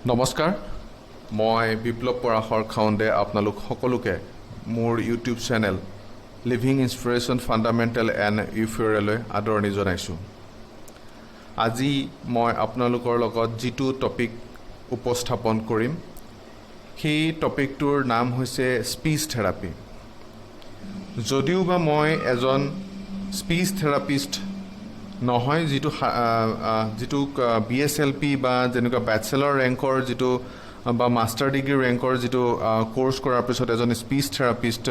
নমস্কাৰ মই বিপ্লৱ পৰাশৰ খাউণ্ডে আপোনালোক সকলোকে মোৰ YouTube channel living inspiration fundamental and ইউফিয়ৰলৈ আদৰণি জনাইছোঁ। আজি মই আপোনালোকৰ লগত যিটো টপিক উপস্থাপন কৰিম সেই টপিকটোৰ নাম হৈছে স্পীচ থেৰাপি। যদিও বা মই এজন স্পীচ থেৰাপিষ্ট নহয়, যিটো BSLP বা যেনেকুৱা বেচেলৰ ৰেংকৰ যিটো বা মাষ্টাৰ ডিগ্ৰী ৰেংকৰ যিটো কোৰ্চ কৰাৰ পিছত এজন স্পীচ থেৰাপিষ্ট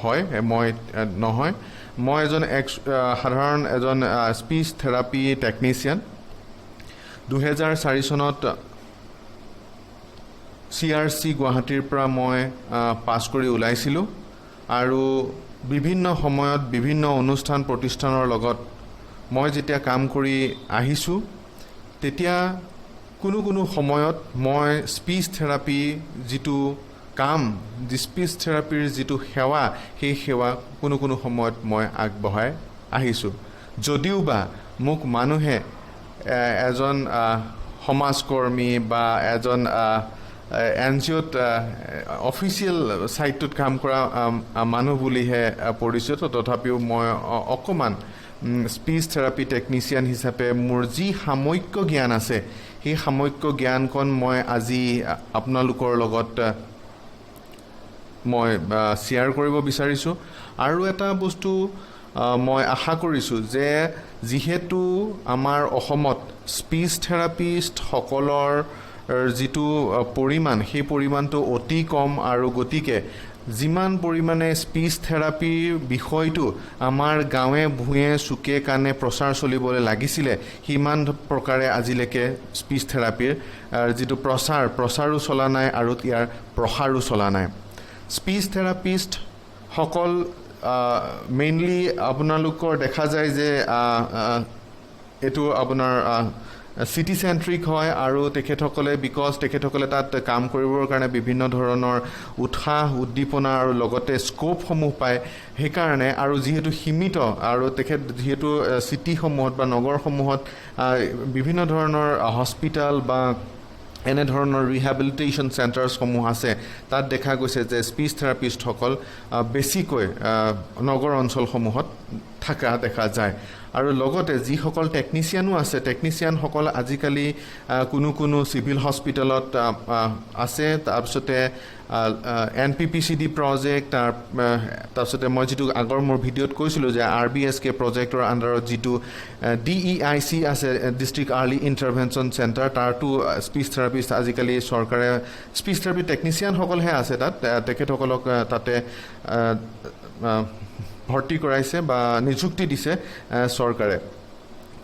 হয়, মই নহয়। মই সাধাৰণ এজন স্পীচ থেৰাপি টেকনিচিয়ান। 2004 চনত CRC গুৱাহাটীৰ পৰা মই পাছ কৰি ওলাইছিলোঁ আৰু বিভিন্ন সময়ত বিভিন্ন অনুষ্ঠান প্ৰতিষ্ঠানৰ লগত মই যেতিয়া কাম কৰি আহিছোঁ তেতিয়া কোনো সময়ত মই স্পীচ থেৰাপি যিটো কাম, স্পীচ থেৰাপিৰ যিটো সেৱা, সেই সেৱা কোনো সময়ত মই আগবঢ়াই আহিছোঁ। যদিও বা মোক মানুহে এজন সমাজকৰ্মী বা এজন NGOত অফিচিয়েল ছাইটটোত কাম কৰা মানুহ বুলিহে পৰিচিত, তথাপিও মই অকণমান স্পীচ থেৰাপি টেকনিচিয়ান হিচাপে মোৰ যি সাময়িক জ্ঞান আছে সেই সাময়িক জ্ঞানকণ মই আজি আপোনালোকৰ লগত মই শ্বেয়াৰ কৰিব বিচাৰিছোঁ। আৰু এটা বস্তু মই আশা কৰিছোঁ যে যিহেতু আমাৰ অসমত স্পীচ থেৰাপিষ্টসকলৰ যিটো পৰিমাণ সেই পৰিমাণটো অতি কম, আৰু গতিকে যিমান পৰিমাণে স্পীচ থেৰাপিৰ বিষয়টো আমাৰ গাঁৱে ভূঞে চুকে কাণে প্ৰচাৰ চলিবলৈ লাগিছিলে সিমান প্ৰকাৰে আজিলৈকে স্পীচ থেৰাপিৰ যিটো প্ৰচাৰো চলা নাই আৰু ইয়াৰ প্ৰসাৰো চলা নাই। স্পীচ থেৰাপিষ্টসকল মেইনলি আপোনালোকৰ দেখা যায় যে এইটো আপোনাৰ চিটি চেণ্ট্ৰিক হয়, আৰু তেখেতসকলে তাত কাম কৰিবৰ কাৰণে বিভিন্ন ধৰণৰ উৎসাহ উদ্দীপনা আৰু লগতে স্ক'পসমূহ পায়। সেইকাৰণে আৰু যিহেতু সীমিত, আৰু যিহেতু চিটিসমূহত বা নগৰসমূহত বিভিন্ন ধৰণৰ হস্পিটেল বা এনেধৰণৰ ৰিহেবিলিটেশ্যন চেণ্টাৰ্ছসমূহ আছে, তাত দেখা গৈছে যে স্পীচ থেৰাপিষ্টসকল বেছিকৈ নগৰ অঞ্চলসমূহত থকা দেখা যায়। আৰু লগতে যিসকল টেকনিচিয়ানো আছে, টেকনিচিয়ানসকল আজিকালি কোনো চিভিল হস্পিটেলত আছে। তাৰপিছতে NPPCD প্ৰজেক্ট, তাৰপিছতে মই যিটো আগৰ মোৰ ভিডিঅ'ত কৈছিলোঁ যে RBSK প্ৰজেক্টৰ আণ্ডাৰত যিটো DEIC আছে, ডিষ্ট্ৰিক্ট আৰ্লি ইণ্টাৰভেনশ্যন চেণ্টাৰ, তাৰতো স্পীচ থেৰাপিষ্ট আজিকালি চৰকাৰে স্পীচ থেৰাপি টেকনিচিয়ানসকলহে আছে তাত, তেখেতসকলক তাতে ভৰ্তি কৰাইছে বা নিযুক্তি দিছে চৰকাৰে।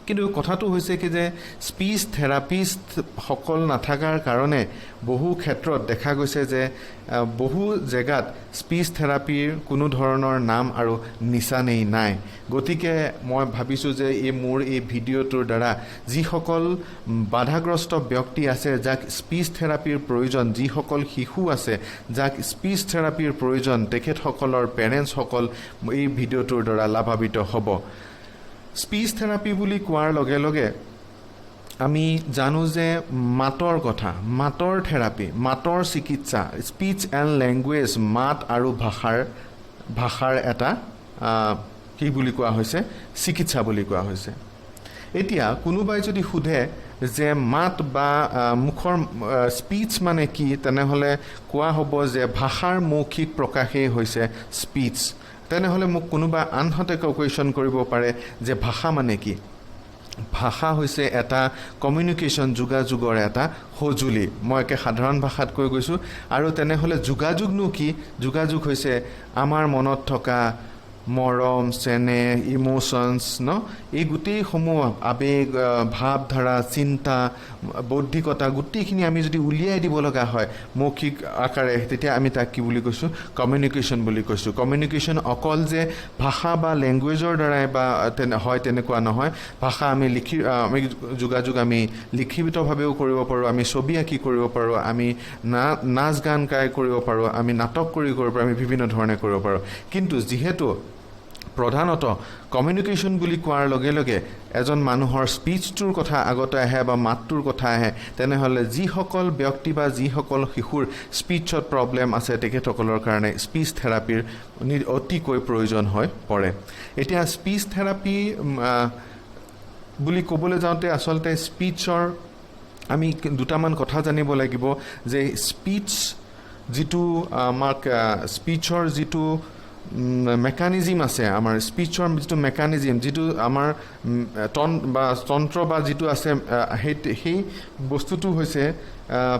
কিন্তু কথাটো হৈছে কি যে স্পীচ থেৰাপিষ্টসকল নাথাকাৰ কাৰণে বহু ক্ষেত্ৰত দেখা গৈছে যে বহু জেগাত স্পীচ থেৰাপিৰ কোনো ধৰণৰ নাম আৰু নিচানেই নাই। গতিকে মই ভাবিছোঁ যে মোৰ এই ভিডিঅ'টোৰ দ্বাৰা যিসকল বাধাগ্ৰস্ত ব্যক্তি আছে, যাক স্পীচ থেৰাপিৰ প্ৰয়োজন, যিসকল শিশু আছে যাক স্পীচ থেৰাপিৰ প্ৰয়োজন, তেখেতসকলৰ পেৰেণ্টছসকল এই ভিডিঅ'টোৰ দ্বাৰা লাভান্বিত হ'ব। স্পীচ থেৰাপি বুলি কোৱাৰ লগে লগে আমি জানো যে মাতৰ থেৰাপি, মাতৰ চিকিৎসা, স্পীচ এণ্ড লেংগুৱেজ, মাত আৰু ভাষাৰ এটা কি বুলি কোৱা হৈছে, চিকিৎসা বুলি কোৱা হৈছে। এতিয়া কোনোবাই যদি সোধে যে মাত বা মুখৰ স্পীচ মানে কি, তেনেহ'লে কোৱা হ'ব যে ভাষাৰ মৌখিক প্ৰকাশেই হৈছে স্পীচ। তেনেহ'লে মোক কোনোবা আনহাতে কুৱেশ্যন কৰিব পাৰে যে ভাষা মানে কি? ভাষা হৈছে এটা কমিউনিকেশ্যন, যোগাযোগৰ এটা সঁজুলি। মই একে সাধাৰণ ভাষাত কৈ গৈছোঁ। আৰু তেনেহ'লে যোগাযোগনো কি? যোগাযোগ হৈছে আমাৰ মনত থকা মৰম, চেনেহ, ইম'শ্যনছ, এই গোটেইসমূহ আৱেগ, ভাৱধাৰা, চিন্তা, বৌদ্ধিকতা, গোটেইখিনি আমি যদি উলিয়াই দিব লগা হয় মৌখিক আকাৰে, তেতিয়া আমি তাক কি বুলি কৈছোঁ? কমিউনিকেশ্যন বুলি কৈছোঁ। কমিউনিকেশ্যন অকল যে ভাষা বা লেংগুৱেজৰ দ্বাৰাই বা হয় তেনেকুৱা নহয়। ভাষা আমি যোগাযোগ আমি লিখিতভাৱেও কৰিব পাৰোঁ, আমি ছবি আঁকি কৰিব পাৰোঁ, আমি নাচ গান গাই কৰিব পাৰোঁ, আমি নাটক কৰিব পাৰোঁ, আমি বিভিন্ন ধৰণে কৰিব পাৰোঁ। কিন্তু যিহেতু প্ৰধানত কমিউনিকেশ্যন বুলি কোৱাৰ লগে লগে এজন মানুহৰ স্পিচটোৰ কথা আগতে আহে বা মাতটোৰ কথা আহে তেনেহ'লে যিসকল ব্যক্তি বা যিসকল শিশুৰ স্পিচত প্ৰব্লেম আছে তেখেতসকলৰ কাৰণে স্পিচ থেৰাপিৰ অতিকৈ প্ৰয়োজন হৈ পৰে এতিয়া স্পিচ থেৰাপি বুলি ক'বলৈ যাওঁতে আচলতে স্পিচৰ আমি দুটামান কথা জানিব লাগিব যে স্পিচ যিটো আমাক স্পিচৰ যিটো মেকানিজিম আছে আমাৰ স্পিচৰ যিটো মেকানিজিম যিটো আমাৰ তন্ত্ৰ বা যিটো আছে সেই বস্তুটো হৈছে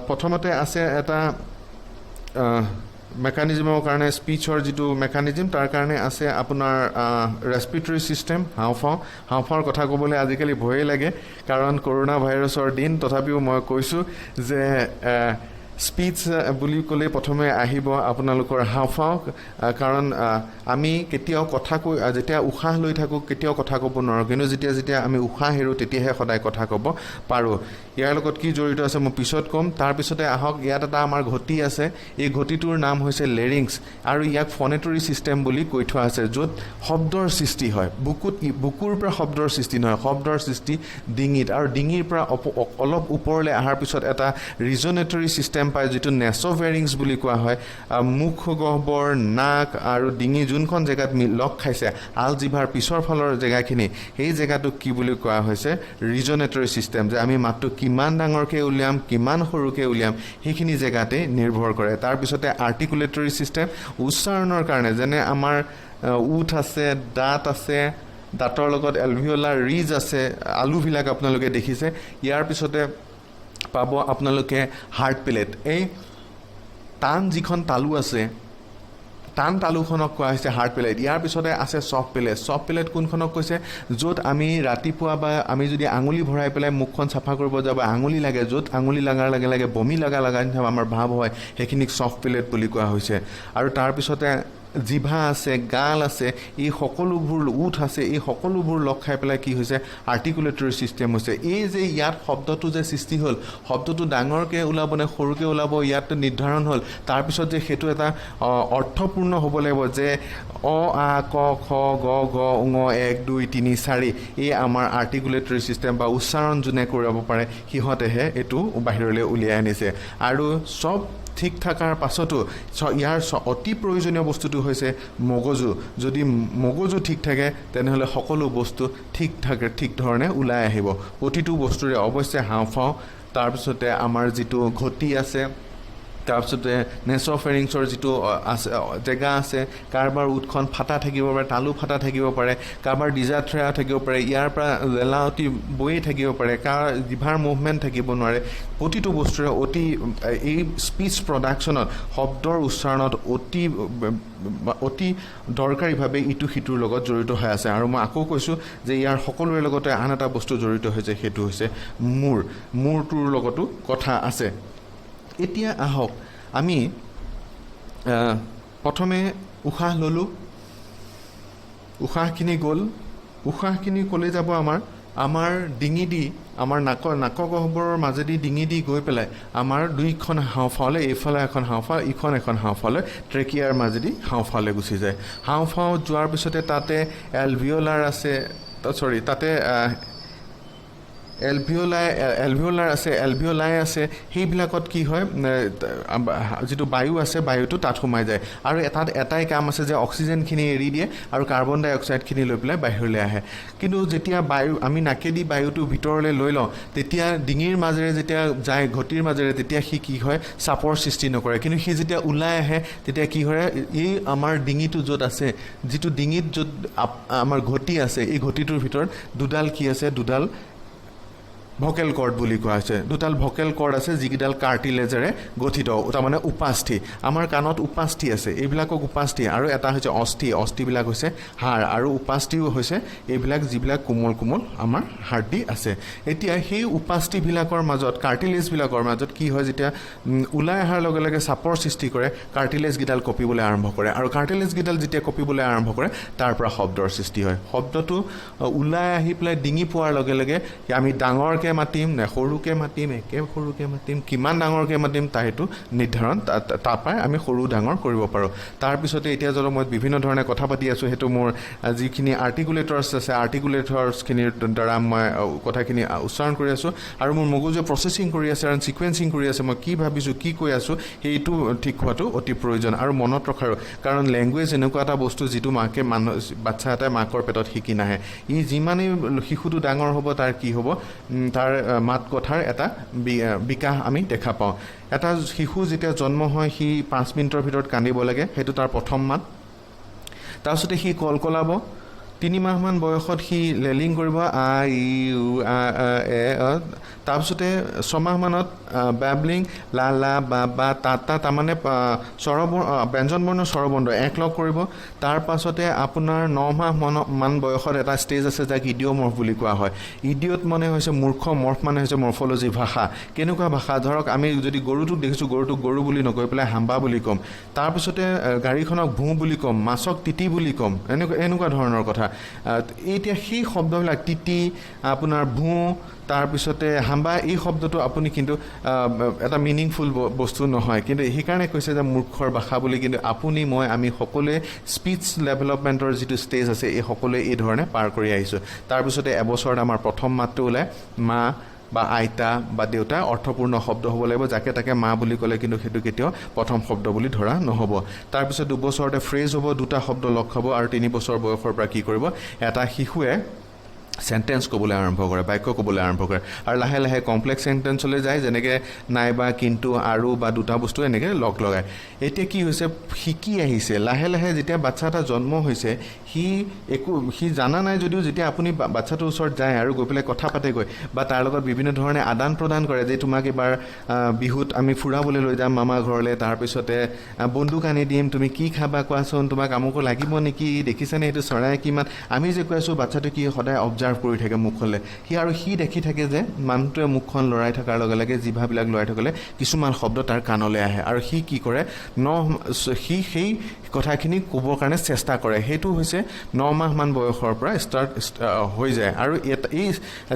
প্ৰথমতে আছে এটা মেকানিজিমৰ কাৰণে স্পিচৰ যিটো মেকানিজিম তাৰ কাৰণে আছে আপোনাৰ ৰেছপিৰেটৰী চিষ্টেম হাওঁফাওঁৰ কথা ক'বলৈ আজিকালি ভয়ে লাগে কাৰণ কৰোণা ভাইৰাছৰ দিন তথাপিও মই কৈছোঁ যে স্পিচ বুলি ক'লে প্ৰথমে আহিব আপোনালোকৰ হাওঁফাওঁ কাৰণ আমি কেতিয়াও কথা কৈ যেতিয়া উশাহ লৈ থাকোঁ কেতিয়াও কথা ক'ব নোৱাৰোঁ কিন্তু যেতিয়া আমি উশাহ এৰোঁ তেতিয়াহে সদায় কথা ক'ব পাৰোঁ ইয়াৰ লগত কি জড়িত আছে মই পিছত ক'ম তাৰপিছতে আহক ইয়াত এটা আমাৰ ঘটি আছে এই ঘটিটোৰ নাম হৈছে লেৰিংছ আৰু ইয়াক ফনেটৰী চিষ্টেম বুলি কৈ থোৱা আছে য'ত শব্দৰ সৃষ্টি হয় বুকুৰ পৰা শব্দৰ সৃষ্টি নহয় শব্দৰ সৃষ্টি ডিঙিত আৰু ডিঙিৰ পৰা অলপ ওপৰলৈ অহাৰ পিছত এটা ৰিজনেটৰী চিষ্টেম পায় যিটো নেছ'ভেৰিংছ বুলি কোৱা হয় মুখ গহ্বৰ নাক আৰু ডিঙি যোনখন জেগাত লগ খাইছে আলজিভাৰ পিছৰ ফালৰ জেগাখিনি সেই জেগাটোক কি বুলি কোৱা হৈছে ৰিজনেটৰী চিষ্টেম যে আমি মাতটো কিমান ডাঙৰকৈ উলিয়াম কিমান সৰুকৈ উলিয়াম সেইখিনি জেগাতে নিৰ্ভৰ কৰে তাৰপিছতে আৰ্টিকুলেটৰী চিষ্টেম উচ্চাৰণৰ কাৰণে যেনে আমাৰ ওঠ আছে দাঁত আছে দাঁতৰ লগত এলভিঅলাৰ ৰিজ আছে আলুবিলাক আপোনালোকে দেখিছে ইয়াৰ পিছতে পাব আপোনালোকে হাৰ্ট প্লেট এই টান যিখন তালু আছে টান তালুখনক কোৱা হৈছে হাৰ্ট প্লেট ইয়াৰ পিছতে আছে চফ্ট প্লেট কোনখনক কৈছে য'ত আমি ৰাতিপুৱা বা আমি যদি আঙুলি ভৰাই পেলাই মুখখন চাফা কৰিব যাওঁ বা আঙুলি লাগে য'ত আঙুলি লগাৰ লগে লগে বমি লগা নিচিনা আমাৰ ভাৱ হয় সেইখিনিক চফ্ট প্লেট বুলি কোৱা হৈছে আৰু তাৰপিছতে জিভা আছে গাল আছে এই সকলোবোৰ ওঠ আছে এই সকলোবোৰ লগ খাই পেলাই কি হৈছে আৰ্টিকুলেটৰী চিষ্টেম হৈছে এই যে ইয়াত শব্দটো যে সৃষ্টি হ'ল শব্দটো ডাঙৰকৈ ওলাব নে সৰুকৈ ওলাব ইয়াত নিৰ্ধাৰণ হ'ল তাৰপিছত যে সেইটো এটা অৰ্থপূৰ্ণ হ'ব লাগিব যে অ আ ক খ গ ঘ ঙ 1 2 3 4 এই আমাৰ আৰ্টিকুলেটৰী চিষ্টেম বা উচ্চাৰণ যোনে কৰিব পাৰে সিহঁতেহে এইটো বাহিৰলৈ উলিয়াই আনিছে আৰু চব ঠিক থকাৰ পাছতো ইয়াৰ অতি প্ৰয়োজনীয় বস্তুটো হৈছে মগজু যদি মগজু ঠিক থাকে তেনেহ'লে সকলো বস্তু ঠিক ধৰণে ওলাই আহিব প্ৰতিটো বস্তুৰে অৱশ্যে হাওঁফাওঁ তাৰপিছতে আমাৰ যিটো ঘটি আছে তাৰপিছতে নেছ'ফেৰিংছৰ যিটো আছে জেগা আছে কাৰোবাৰ ওঠখন ফাটা থাকিব পাৰে তালু ফাটা থাকিব পাৰে কাৰোবাৰ ডিজাথ্ৰেয়া থাকিব পাৰে ইয়াৰ পৰা লেলা অতি বয়ে থাকিব পাৰে কাৰ জিভাৰ মুভমেণ্ট থাকিব নোৱাৰে প্ৰতিটো বস্তুৰে অতি এই স্পিচ প্ৰডাকশ্যনত শব্দৰ উচ্চাৰণত অতি দৰকাৰীভাৱে ইটো সিটোৰ লগত জড়িত হৈ আছে আৰু মই আকৌ কৈছোঁ যে ইয়াৰ সকলোৰে লগতে আন এটা বস্তু জড়িত হৈছে সেইটো হৈছে মূৰটোৰ লগতো কথা আছে এতিয়া আহক আমি প্ৰথমে উশাহ ল'লোঁ উশাহখিনি গ'ল উশাহখিনি ক'লৈ যাব আমাৰ ডিঙি দি আমাৰ নাকৰ গহ্বৰৰ মাজেদি ডিঙি দি গৈ পেলাই আমাৰ দুইখন হাওঁফাওঁলৈ এইফালে এখন হাওঁফাওঁ ইখন এখন হাওঁফাওঁলৈ ট্ৰেকিয়াৰ মাজেদি হাওঁফাওঁলৈ গুচি যায় হাওঁফাওঁ যোৱাৰ পিছতে তাতে এলভিঅলাৰ আছে তাতে এলভিঅলাৰ আছে এলভিঅলাই আছে সেইবিলাকত কি হয় যিটো বায়ু আছে বায়ুটো তাত সোমাই যায় আৰু তাত এটাই কাম আছে যে অক্সিজেনখিনি এৰি দিয়ে আৰু কাৰ্বন ডাই অক্সাইডখিনি লৈ পেলাই বাহিৰলৈ আহে কিন্তু যেতিয়া আমি নাকেদি বায়ুটো ভিতৰলৈ লৈ লওঁ তেতিয়া ডিঙিৰ মাজেৰে যেতিয়া যায় ঘটিৰ মাজেৰে তেতিয়া সি কি হয় চাপৰ সৃষ্টি নকৰে কিন্তু সি যেতিয়া ওলাই আহে তেতিয়া কি হয় এই আমাৰ ডিঙিটো য'ত আছে যিটো ডিঙিত য'ত আমাৰ ঘটি আছে এই ঘটিটোৰ ভিতৰত দুডাল কি আছে দুডাল ভকেল কৰ্ড বুলি কোৱা হৈছে দুডাল ভকেল কৰ্ড আছে যিকেইডাল কাৰ্টিলেজেৰে গঠিত তাৰমানে উপাস্থি আমাৰ কাণত উপাস্থি আছে এইবিলাকক উপাস্থি আৰু এটা হৈছে অস্থিবিলাক হৈছে হাড় আৰু উপাস্থিও হৈছে এইবিলাক যিবিলাক কোমল আমাৰ হাৰ্ডি আছে এতিয়া সেই উপাস্থিবিলাকৰ মাজত কাৰ্টিলেজবিলাকৰ মাজত কি হয় যেতিয়া ওলাই অহাৰ লগে লগে চাপৰ সৃষ্টি কৰে কাৰ্টিলেজকেইডাল কঁপিবলৈ আৰম্ভ কৰে আৰু কাৰ্টিলেজকেইডাল যেতিয়া কঁপিবলৈ আৰম্ভ কৰে তাৰ পৰা শব্দৰ সৃষ্টি হয় শব্দটো ওলাই আহি পেলাই ডিঙি পোৱাৰ লগে লগে আমি ডাঙৰকৈ ডাঙৰকৈ মাতিম নে সৰুকৈ মাতিম, একে সৰুকৈ মাতিম, কিমান ডাঙৰকৈ মাতিম তাৰ সেইটো নিৰ্ধাৰণ তাৰ পৰাই আমি সৰু ডাঙৰ কৰিব পাৰোঁ। তাৰপিছতে এতিয়া যদি মই বিভিন্ন ধৰণে কথা পাতি আছোঁ, সেইটো মোৰ যিখিনি আৰ্টিকুলেটৰ্ছ আছে আৰ্টিকুলেটৰ্ছখিনিৰ দ্বাৰা মই কথাখিনি উচ্চাৰণ কৰি আছোঁ, আৰু মোৰ মগজুৱে প্ৰচেছিং কৰি আছে আৰু ছিকুৱেঞ্চিং কৰি আছে, মই কি ভাবিছোঁ কি কৈ আছোঁ সেইটো ঠিক হোৱাটো অতি প্ৰয়োজন। আৰু মনত ৰখাৰো, কাৰণ লেংগুৱেজ এনেকুৱা এটা বস্তু যিটো বাচ্ছা এটাই মাকৰ পেটত শিকি নাহে। ই যিমানেই শিশুটো ডাঙৰ হ'ব তাৰ কি হ'ব, তাৰ মাত কথাৰ এটা বিকাশ আমি দেখা পাওঁ। এটা শিশু যেতিয়া জন্ম হয় সি 5 মিনিটৰ ভিতৰত কান্দিব লাগে, সেইটো তাৰ প্ৰথম মাত। তাৰপিছতে সি কলকলাব, 3 মাহমান বয়সত সি লেলিং কৰিব, আ ই উ আ এ অ। তাৰপিছতে 6 মাহমানত বেবলিং, লা লা বা বা তা তা, তাৰমানে ব্যঞ্জনবৰ্ণ স্বৰবৰ্ণ একলগ কৰিব। তাৰ পাছতে আপোনাৰ 9 মাহমান বয়সত এটা ষ্টেজ আছে যাক ইডিঅ'মৰ্ফ বুলি কোৱা হয়। ইডিঅ'ত মানে হৈছে মূৰ্খ, মৰ্ফ মানে হৈছে মৰ্ফলজি, ভাষা। কেনেকুৱা ভাষা? ধৰক আমি যদি গৰুটোক দেখিছোঁ, গৰুটোক গৰু বুলি নকৈ পেলাই হাম্বা বুলি ক'ম। তাৰপিছতে গাড়ীখনক ভোঁ বুলি ক'ম, মাছক তিতি বুলি ক'ম, এনেকুৱা ধৰণৰ কথা। এতিয়া সেই শব্দবিলাক তিতি, আপোনাৰ ভোঁ, তাৰপিছতে হাম্বা, এই শব্দটো আপুনি কিন্তু এটা মিনিংফুল বস্তু নহয়, কিন্তু সেইকাৰণে কৈছে যে মূৰ্খৰ ভাষা বুলি। কিন্তু আপুনি আমি সকলোৱে স্পীচ ডেভেলপমেণ্টৰ যিটো ষ্টেজ আছে এই সকলোৱে এই ধৰণে পাৰ কৰি আহিছোঁ। তাৰপিছতে এবছৰত আমাৰ প্ৰথম মাতটো ওলায়, মা বা আইতা বা দেউতা অৰ্থপূৰ্ণ শব্দ হ'ব লাগিব, যাকে তাকে মা বুলি ক'লে কিন্তু সেইটো কেতিয়াও প্ৰথম শব্দ বুলি ধৰা নহ'ব। তাৰপিছত 2 বছৰতে ফ্ৰেজ হ'ব, 2টা শব্দ লগ খাব, আৰু 3 বছৰ বয়সৰ পৰা কি কৰিব, এটা শিশুৱে চেণ্টেন্স ক'বলৈ আৰম্ভ কৰে, বাক্য ক'বলৈ আৰম্ভ কৰে, আৰু লাহে লাহে কমপ্লেক্স চেণ্টেন্সলৈ যায়, যেনেকৈ নাইবা, কিন্তু, আৰু বা 2টা বস্তু এনেকৈ লগ লগায়। এতিয়া কি হৈছে, শিকি আহিছে লাহে লাহে। যেতিয়া বাচ্ছা এটা জন্ম হৈছে, সি জানা নাই যদিও যেতিয়া আপুনি বাচ্ছাটোৰ ওচৰত যায় আৰু গৈ পেলাই কথা পাতেগৈ বা তাৰ লগত বিভিন্ন ধৰণে আদান প্ৰদান কৰে, যে তোমাক এবাৰ বিহুত আমি ফুৰাবলৈ লৈ যাম মামা ঘৰলৈ, তাৰপিছতে বন্দুক আনি দিম, তুমি কি খাবা কোৱাচোন, তোমাক আমুকো লাগিব নেকি, দেখিছানে এইটো চৰাই কিমান, আমি যে কৈ আছোঁ, বাচ্ছাটো কি সদায় অবজাৰ্ভ কৰি থাকে মুখলৈ। সি দেখি থাকে যে মানুহটোৱে মুখখন লৰাই থকাৰ লগে লগে, জিভাবিলাক লৰাই থকলে কিছুমান শব্দ তাৰ কাণলৈ আহে, আৰু সি কি কৰে, সি সেই কথাখিনি ক'বৰ কাৰণে চেষ্টা কৰে। সেইটো হৈছে 9 মাহমান বয়সৰ পৰা ষ্টাৰ্ট হৈ যায়। আৰু এই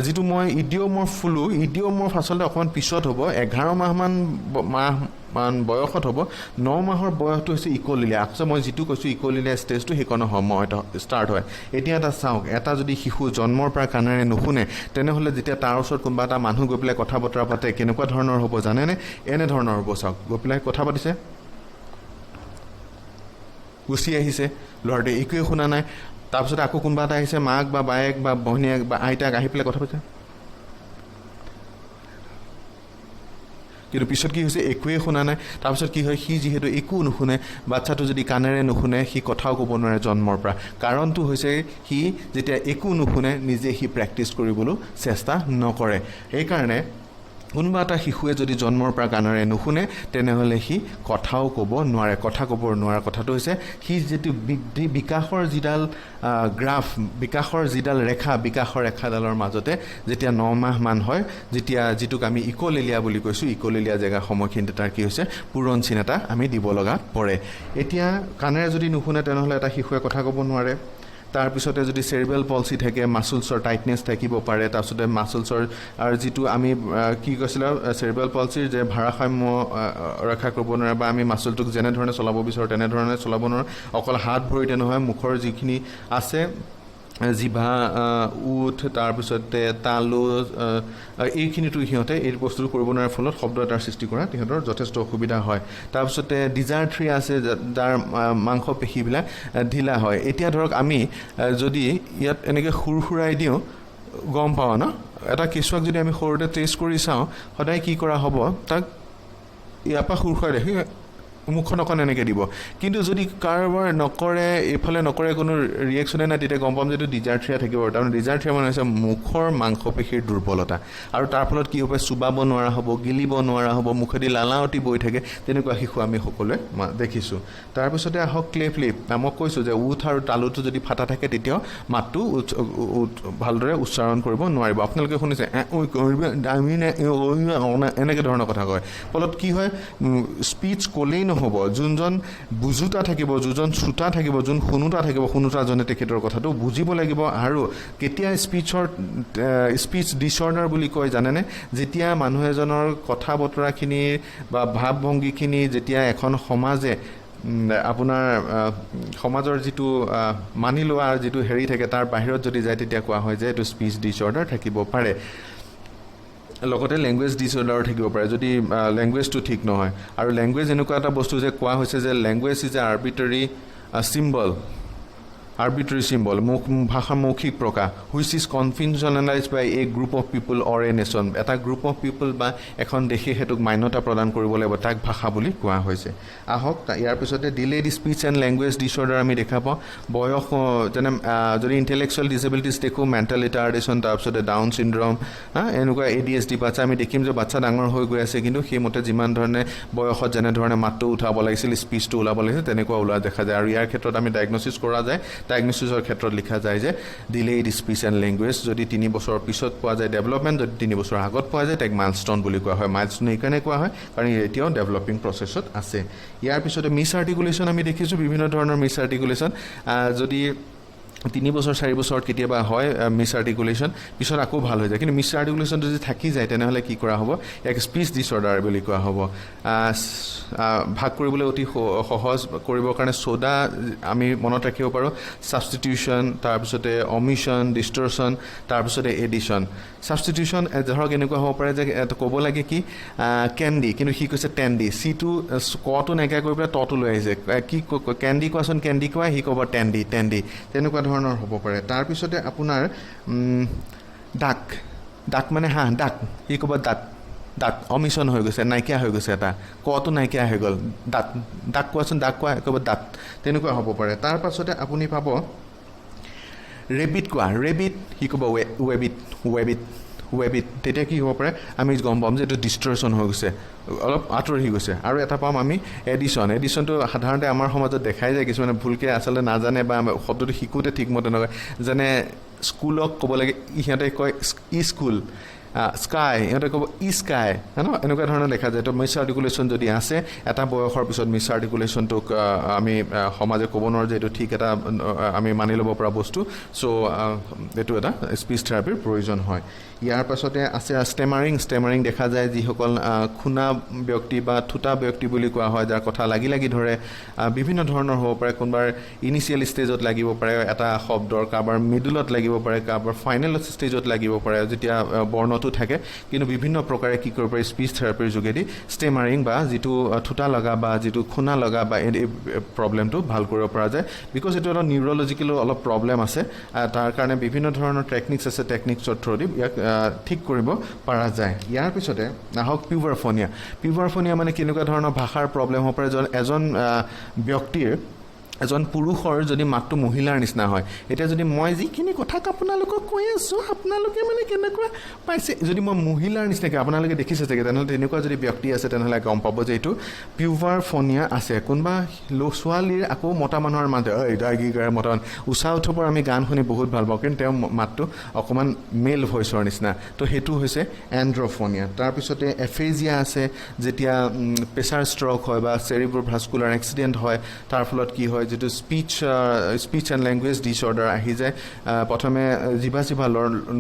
যিটো মই ইডিঅ'মৰ্ফ ফুলো, ইডিঅ'মৰ্ফ আচলতে অকণমান পিছত হ'ব, 11 মাহমান বয়সত হ'ব। 9 মাহৰ বয়সটো হৈছে ইকলিলিয়া। আচলতে মই যিটো কৈছোঁ ইকলিলিয়া ষ্টেজটো সেইকণো সময়ত ষ্টাৰ্ট হয়। এতিয়া এটা চাওক, এটা যদি শিশু জন্মৰ পৰা কাণেৰে নুশুনে, তেনেহ'লে যেতিয়া তাৰ ওচৰত কোনোবা এটা মানুহ গৈ পেলাই কথা বতৰা পাতে, কেনেকুৱা ধৰণৰ হ'ব জানেনে? এনেধৰণৰ হ'ব। চাওক, গৈ পেলাই কথা পাতিছে, গুচি আহিছে, ল'ৰাটোৱে একোৱে শুনা নাই। তাৰপিছতে আকৌ কোনোবা এটা আহিছে, মাক বা বায়েক বা ভনীয়েক বা আইতাক, আহি পেলাই কথা পাতিছে, কিন্তু পিছত কি হৈছে, একোৱেই শুনা নাই। তাৰপিছত কি হয়, সি যিহেতু একো নুশুনে, বাচ্ছাটো যদি কাণেৰে নুশুনে, সি কথাও ক'ব নোৱাৰে জন্মৰ পৰা। কাৰণটো হৈছে সি যেতিয়া একো নুশুনে, নিজে সি প্ৰেক্টিছ কৰিবলৈ চেষ্টা নকৰে। সেইকাৰণে কোনোবা এটা শিশুৱে যদি জন্মৰ পৰা কাণেৰে নুশুনে, তেনেহ'লে সি কথাও ক'ব নোৱাৰে। কথা ক'ব নোৱাৰা কথাটো হৈছে সি যিটো বিকাশৰ যিডাল গ্ৰাফ, বিকাশৰ যিডাল ৰেখা, বিকাশৰ ৰেখাডালৰ মাজতে যেতিয়া 9 মাহমান হয়, যিটোক আমি ইকলিলিয়া বুলি কৈছোঁ, ইকলিলিয়া জেগা সময়খিনিতে তাৰ কি হৈছে, পূৰণ চিন এটা আমি দিব লগা পৰে। এতিয়া কাণেৰে যদি নুশুনে, তেনেহ'লে এটা শিশুৱে কথা ক'ব নোৱাৰে। তাৰপিছতে যদি চেৰিব্ৰেল পলচি থাকে, মাচুলছৰ টাইটনেছ থাকিব পাৰে। তাৰপিছতে মাচুলছৰ আৰু যিটো আমি কি কৈছিলোঁ, চেৰিব্ৰেল পলচিৰ যে ভাৰসাম্য ৰক্ষা কৰিব নোৱাৰে, বা আমি মাচুলটোক যেনেধৰণে চলাব বিচাৰোঁ তেনেধৰণে চলাব নোৱাৰোঁ। অকল হাত ভৰিতে নহয়, মুখৰ যিখিনি আছে, জিভা, ওঠ, তাৰপিছতে তালু, এইখিনিতো সিহঁতে এই বস্তুটো কৰিব নোৱাৰাৰ ফলত শব্দ এটাৰ সৃষ্টি কৰা সিহঁতৰ যথেষ্ট অসুবিধা হয়। তাৰপিছতে ডিজাৰ্ট্ৰি আছে, যাৰ মাংসপেশীবিলাক ঢিলা হয়। এতিয়া ধৰক আমি যদি ইয়াত এনেকৈ সুৰসুৰাই দিওঁ, গম পাওঁ ন, এটা কেঁচুৱাক যদি আমি সৰুতে টেষ্ট কৰি চাওঁ, সদায় কি কৰা হ'ব, তাক ইয়াৰ পৰা সুৰসুৰাই দেখি মুখখন অকণ এনেকৈ দিব। কিন্তু যদি কাৰোবাৰ নকৰে, এইফালে নকৰে, কোনো ৰিয়েকশ্যনে নাই, তেতিয়া গম পাম যে এইটো ডিজাৰ্ট্ৰিয়া থাকিব। তাৰমানে ডিজাৰ্ট্ৰিয়া মানে হৈছে মুখৰ মাংসপেশীৰ দুৰ্বলতা, আৰু তাৰ ফলত কি হ'ব, চুবাব নোৱাৰা হ'ব, গিলিব নোৱাৰা হ'ব, মুখেদি লালাৱতি বৈ থাকে। তেনেকুৱা শিশু আমি সকলোৱে দেখিছোঁ। তাৰপিছতে আহক ক্লেফ লিপ। মই কৈছোঁ যে ওঠ আৰু তালুটো যদি ফাটা থাকে, তেতিয়াও মাতটো ভালদৰে উচ্চাৰণ কৰিব নোৱাৰিব। আপোনালোকে শুনিছে, এনেকৈ ধৰণৰ কথা কয়। ফলত কি হয়, স্পীচ ক'লেই নহ'ব যোনজন বুজোতা থাকিব যোনজন শ্ৰোতা থাকিব যোন শুনোতা থাকিব শুনোতাজনে তেখেতৰ কথাটো বুজিব লাগিব আৰু কেতিয়া স্পীচ ডিছঅৰ্ডাৰ বুলি কয় জানেনে যেতিয়া মানুহ এজনৰ কথা বতৰাখিনি বা ভাৱভংগীখিনি যেতিয়া এখন সমাজে আপোনাৰ সমাজৰ যিটো মানি লোৱাৰ যিটো হেৰি থাকে তাৰ বাহিৰত যদি যায় তেতিয়া কোৱা হয় যে এইটো স্পীচ ডিছঅৰ্ডাৰ থাকিব পাৰে লগতে লেংগুৱেজ ডিছঅৰ্ডাৰ থাকিব পাৰে যদি লেংগুৱেজটো ঠিক নহয় আৰু লেংগুৱেজ এনেকুৱা এটা বস্তু যে কোৱা হৈছে যে language is a arbitrary symbol ভাষা মৌখিক প্ৰকাশ which is conventionalize by a group of people or a nation এটা গ্ৰুপ অফ পিপল বা এখন দেশে সেইটোক মান্যতা প্ৰদান কৰিব লাগিব তাক ভাষা বুলি কোৱা হৈছে আহক ইয়াৰ পিছতে delayed speech and language disorder আমি দেখা পাওঁ বয়স যেনে যদি ইণ্টেলেকচুৱেল ডিছেবিলিটিছ দেখোঁ মেণ্টেল ৰিটাৰ্ডেশ্যন তাৰপিছতে ডাউন চিণ্ড্ৰম এনেকুৱা ADHD বাচ্চা আমি দেখিম যে বাচ্চা ডাঙৰ হৈ গৈ আছে কিন্তু সেইমতে যিমান ধৰণে বয়সত যেনেধৰণে মাতটো উঠাব লাগিছিল স্পীচটো ওলাব লাগিছিল তেনেকুৱা ওলোৱা দেখা যায় আৰু ইয়াৰ ক্ষেত্ৰত আমি ডায়েগনচিছ কৰা যায় ডায়েগনচিছৰ ক্ষেত্ৰত লিখা যায় যে ডিলেড স্পীচ এণ্ড লেংগুৱেজ যদি 3 বছৰৰ পিছত পোৱা যায় ডেভেলপমেণ্ট যদি 3 বছৰৰ আগত পোৱা যায় তাক মাইলষ্টন বুলি কোৱা হয় মাইলষ্টন এইকাৰণে কোৱা হয় কাৰণ এতিয়াও ডেভেলপিং প্ৰচেছত আছে ইয়াৰ পিছতে মিছ আৰ্টিকুলেশ্যন আমি দেখিছোঁ বিভিন্ন ধৰণৰ মিছ আৰ্টিকুলেশ্যন যদি 3 বছৰ 4 বছৰত কেতিয়াবা হয় মিছ আৰ্টিকুলেশ্যন পিছত আকৌ ভাল হৈ যায় কিন্তু মিছ আৰ্টিকুলেশ্যনটো যদি থাকি যায় তেনেহ'লে কি কৰা হ'ব এক স্পীচ ডিছঅৰ্ডাৰ বুলি কোৱা হ'ব ভাগ কৰিবলৈ অতি সহজ কৰিবৰ কাৰণে সোডা আমি মনত ৰাখিব পাৰোঁ ছাবষ্টিটিউশ্যন তাৰপিছতে অমিশ্যন ডিষ্টৰশ্যন তাৰপিছতে এডিশ্যন ছাবষ্টিটিউশ্যন ধৰক এনেকুৱা হ'ব পাৰে যে ক'ব লাগে কি কেণ্ডি কিন্তু সি কৈছে টেণ্ডি চিটো কটো নাইকিয়া কৰি পেলাই তটো লৈ আহিছে কি কেণ্ডি কোৱাচোন কেণ্ডি কোৱা সি ক'ব টেণ্ডি তেনেকুৱা ধৰণৰ হ'ব পাৰে তাৰপিছতে আপোনাৰ ডাক মানে হাঁহ ডাক সি ক'ব দাঁত অমিশ্যন হৈ গৈছে নাইকিয়া হৈ গৈছে এটা কটো নাইকিয়া হৈ গ'ল ডাক কোৱাচোন ডাক কোৱা ক'ব দাঁত তেনেকুৱা হ'ব পাৰে তাৰ পাছতে আপুনি পাব ৰেবিট কোৱা ৰেবিট সি ক'ব ৱেবিট তেতিয়া কি হ'ব পাৰে আমি গম পাম যে এইটো ডিষ্ট্ৰশ্যন হৈ গৈছে অলপ আঁতৰি গৈছে আৰু এটা পাম আমি এডিশ্যনটো সাধাৰণতে আমাৰ সমাজত দেখাই যায় কিছুমানে ভুলকৈ আচলতে নাজানে বা শব্দটো শিকোঁতে ঠিকমতে নকয় যেনে স্কুলক ক'ব লাগে সিহঁতে কয় স্কুল স্কাই ইহঁতে ক'ব স্কাই হয় ন এনেকুৱা ধৰণৰ দেখা যায় তো মিছ আৰ্টিকুলেশ্যন যদি আছে এটা বয়সৰ পিছত মিছ আৰ্টিকুলেশ্যনটোক আমি সমাজে ক'ব নোৱাৰোঁ যে এইটো ঠিক এটা আমি মানি ল'ব পৰা বস্তু চ' এইটো এটা স্পীচ থেৰাপিৰ প্ৰয়োজন হয় ইয়াৰ পাছতে আছে ষ্টেমাৰিং দেখা যায় যিসকল খুনা ব্যক্তি বা থোটা ব্যক্তি বুলি কোৱা হয় যাৰ কথা লাগি ধৰে বিভিন্ন ধৰণৰ হ'ব পাৰে কোনোবাৰ ইনিচিয়েল ষ্টেজত লাগিব পাৰে এটা শব্দৰ কাৰোবাৰ মিডলত লাগিব পাৰে কাৰোবাৰ ফাইনেল ষ্টেজত লাগিব পাৰে যেতিয়া বৰ্ণটো থাকে কিন্তু বিভিন্ন প্ৰকাৰে কি কৰিব পাৰে স্পীচ থেৰাপিৰ যোগেদি ষ্টেমাৰিং বা যিটো থোটা লগা বা যিটো খুনা লগা বা এই প্ৰব্লেমটো ভাল কৰিব পৰা যায় বিকজ এইটো এটা নিউৰলজিকেলো অলপ প্ৰব্লেম আছে তাৰ কাৰণে বিভিন্ন ধৰণৰ টেকনিক্স আছে টেকনিক্সৰ থ্ৰুদি ইয়াক ঠিক কৰিব পৰা যায় ইয়াৰ পিছতে আহক পিউবাৰফনিয়া মানে কেনেকুৱা ধৰণৰ ভাষাৰ প্ৰব্লেম হ'ব পাৰে এজন ব্যক্তিৰ এজন পুৰুষৰ যদি মাতটো মহিলাৰ নিচিনা হয় এতিয়া যদি মই যিখিনি কথা আপোনালোকক কৈ আছোঁ আপোনালোকে মানে কেনেকুৱা পাইছে যদি মই মহিলাৰ নিচিনাকৈ আপোনালোকে দেখিছে চাগে তেনেহ'লে তেনেকুৱা যদি ব্যক্তি আছে তেনেহ'লে গম পাব যে এইটো পিউবাৰফনিয়া আছে কোনোবা ছোৱালীৰ আকৌ মতা মানুহৰ মাতে মতা উষা উঠপৰ আমি গান শুনি বহুত ভাল পাওঁ কিন্তু তেওঁৰ মাতটো অকণমান মেল ভইচৰ নিচিনা তো সেইটো হৈছে এণ্ড্ৰফনিয়া তাৰপিছতে এফেজিয়া আছে যেতিয়া প্ৰেছাৰ ষ্ট্ৰক হয় বা চেৰিব্ৰেল ভাস্কুলাৰ এক্সিডেণ্ট হয় তাৰ ফলত কি হয় যিটো স্পীচ এণ্ড লেংগুৱেজ ডিছঅৰ্ডাৰ আহি যায় প্ৰথমে জিভা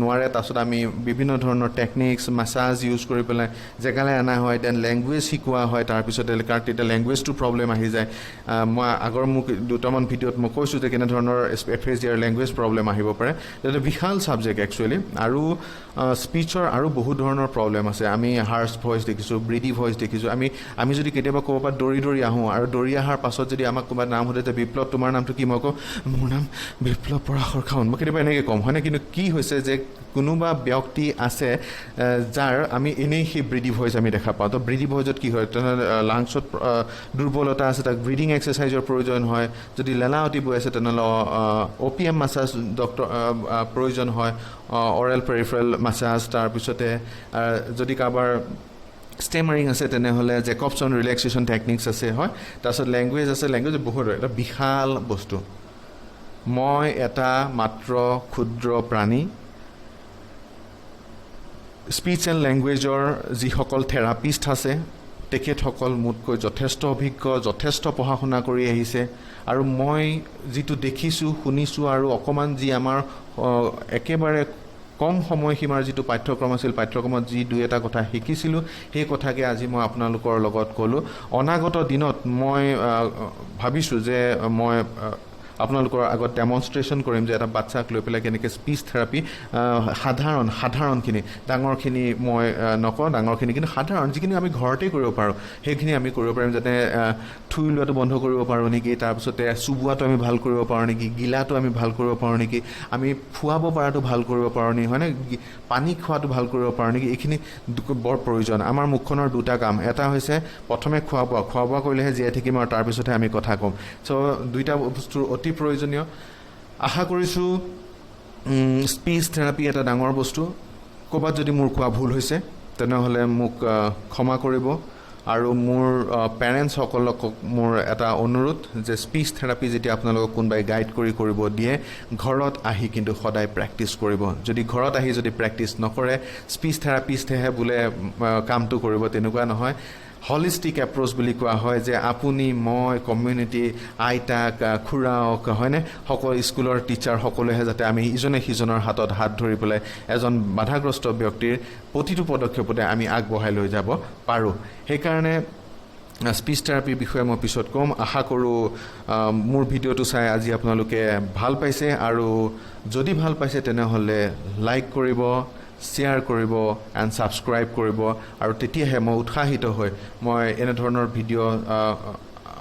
নোৱাৰে তাৰপিছত আমি বিভিন্ন ধৰণৰ টেকনিক্স মাছাজ ইউজ কৰি পেলাই জেগালৈ অনা হয় দেন লেংগুৱেজ শিকোৱা হয় তাৰপিছতে তেতিয়া লেংগুৱেজটো প্ৰব্লেম আহি যায় মই আগৰ মোক দুটামান ভিডিঅ'ত মই কৈছোঁ যে কেনেধৰণৰ এফেজিয়াৰ লেংগুৱেজ প্ৰব্লেম আহিব পাৰে এইটো বিশাল ছাবজেক্ট একচুৱেলি আৰু স্পীচৰ আৰু বহুত ধৰণৰ প্ৰব্লেম আছে আমি হাৰ্ছ ভইচ দেখিছোঁ ব্ৰিডি ভইচ দেখিছোঁ আমি যদি কেতিয়াবা ক'ৰবাত দৌৰি আহোঁ আৰু দৌৰি অহাৰ পাছত যদি আমাক ক'ৰবাত নাম সোধে যে বিপ্লৱ তোমাৰ নামটো কি মই কওঁ মোৰ নাম বিপ্লৱ পৰাশৰ খাউন মই কেতিয়াবা এনেকৈ ক'ম হয়নে কিন্তু কি হৈছে যে কোনোবা ব্যক্তি আছে যাৰ আমি এনেই সেই ব্ৰিডি ভইচ আমি দেখা পাওঁ তো ব্ৰিডি ভইচত কি হয় তেনেহ'লে লাংছত দুৰ্বলতা আছে তাক ব্ৰিডিং এক্সাৰচাইজৰ প্ৰয়োজন হয় যদি লেলাৱতি বৈ আছে তেনেহ'লে OPM মাছাজ ডক্টৰ প্ৰয়োজন হয় অৰেল পেৰিফেৰেল মাছাজ তাৰপিছতে যদি কাৰোবাৰ ষ্টেমাৰিং আছে তেনেহ'লে জেকবছন ৰিলেক্সেশ্যন টেকনিক্স আছে হয় তাৰপিছত লেংগুৱেজ আছে লেংগুৱেজ বহুত এটা বিশাল বস্তু মই এটা মাত্ৰ ক্ষুদ্ৰ প্ৰাণী স্পীচ এণ্ড লেংগুৱেজৰ যিসকল থেৰাপিষ্ট আছে তেখেতসকল মোতকৈ যথেষ্ট অভিজ্ঞ, যথেষ্ট পঢ়া শুনা কৰি আহিছে আৰু মই যিটো দেখিছোঁ, শুনিছোঁ আৰু অকণমান যি আমাৰ একেবাৰে কম সময়সীমাৰ যিটো পাঠ্যক্ৰম আছিল, পাঠ্যক্ৰমত যি দুই এটা কথা শিকিছিলোঁ, সেই কথাকে আজি মই আপোনালোকৰ লগত ক'লোঁ। অনাগত দিনত মই ভাবিছোঁ যে মই আপোনালোকৰ আগত ডেমনষ্ট্ৰেশ্যন কৰিম যে এটা বাচ্চাক লৈ পেলাই কেনেকৈ স্পীচ থেৰাপি সাধাৰণখিনি, ডাঙৰখিনি মই নকওঁ, ডাঙৰখিনি কিন্তু সাধাৰণ যিখিনি আমি ঘৰতেই কৰিব পাৰোঁ সেইখিনি আমি কৰিব পাৰিম। যাতে থুই লোৱাটো বন্ধ কৰিব পাৰোঁ নেকি, তাৰপিছতে চুবোৱাটো আমি ভাল কৰিব পাৰোঁ নেকি, গিলাটো আমি ভাল কৰিব পাৰোঁ নেকি, আমি ফুৱাব পৰাটো ভাল কৰিব পাৰোঁ নেকি, হয়নে, পানী খোৱাটো ভাল কৰিব পাৰোঁ নেকি, এইখিনি বৰ প্ৰয়োজন। আমাৰ মুখখনৰ দুটা কাম, এটা হৈছে প্ৰথমে খোৱা বোৱা কৰিলেহে জীয়াই থাকিম আৰু তাৰপিছতহে আমি কথা ক'ম। চ' দুইটা বস্তুৰ অতি প্ৰয়োজনীয়। আশা কৰিছোঁ স্পীচ থেৰাপি এটা ডাঙৰ বস্তু। ক'ৰবাত যদি মোৰ কোৱা ভুল হৈছে তেনেহ'লে মোক ক্ষমা কৰিব। আৰু মোৰ পেৰেণ্টছসকলক মোৰ এটা অনুৰোধ যে স্পীচ থেৰাপি যেতিয়া আপোনালোকক কোনোবাই গাইড কৰিব দিয়ে, ঘৰত আহি কিন্তু সদায় প্ৰেক্টিছ কৰিব। যদি ঘৰত আহি যদি প্ৰেক্টিছ নকৰে, স্পীচ থেৰাপিষ্টেহে বোলে কামটো কৰিব, তেনেকুৱা নহয়। হলিষ্টিক এপ্ৰ'চ বুলি কোৱা হয় যে আপুনি, মই, কমিউনিটি, আইতাক, খুৰাওক, হয়নে, সকলো স্কুলৰ টিচাৰ সকলোৱেহে যাতে আমি ইজনে সিজনৰ হাতত হাত ধৰি পেলাই এজন বাধাগ্ৰস্ত ব্যক্তিৰ প্ৰতিটো পদক্ষেপতে আমি আগবঢ়াই লৈ যাব পাৰোঁ। সেইকাৰণে স্পীচ থেৰাপিৰ বিষয়ে মই পিছত ক'ম। আশা কৰোঁ মোৰ ভিডিঅ'টো চাই আজি আপোনালোকে ভাল পাইছে, আৰু যদি ভাল পাইছে তেনেহ'লে লাইক কৰিব, শ্বেয়াৰ কৰিব এণ্ড ছাবস্ক্ৰাইব কৰিব, আৰু তেতিয়াহে মই উৎসাহিত হৈ মই এনেধৰণৰ ভিডিঅ'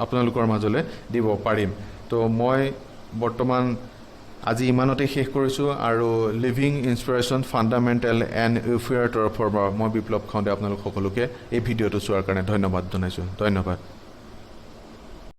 আপোনালোকৰ মাজলৈ দিব পাৰিম। তো মই বৰ্তমান আজি ইমানতে শেষ কৰিছোঁ, আৰু living inspiration fundamental and welfare তৰফৰ পৰা মই বিপ্লৱ খাওঁতে আপোনালোক সকলোকে এই ভিডিঅ'টো চোৱাৰ কাৰণে ধন্যবাদ জনাইছোঁ। ধন্যবাদ।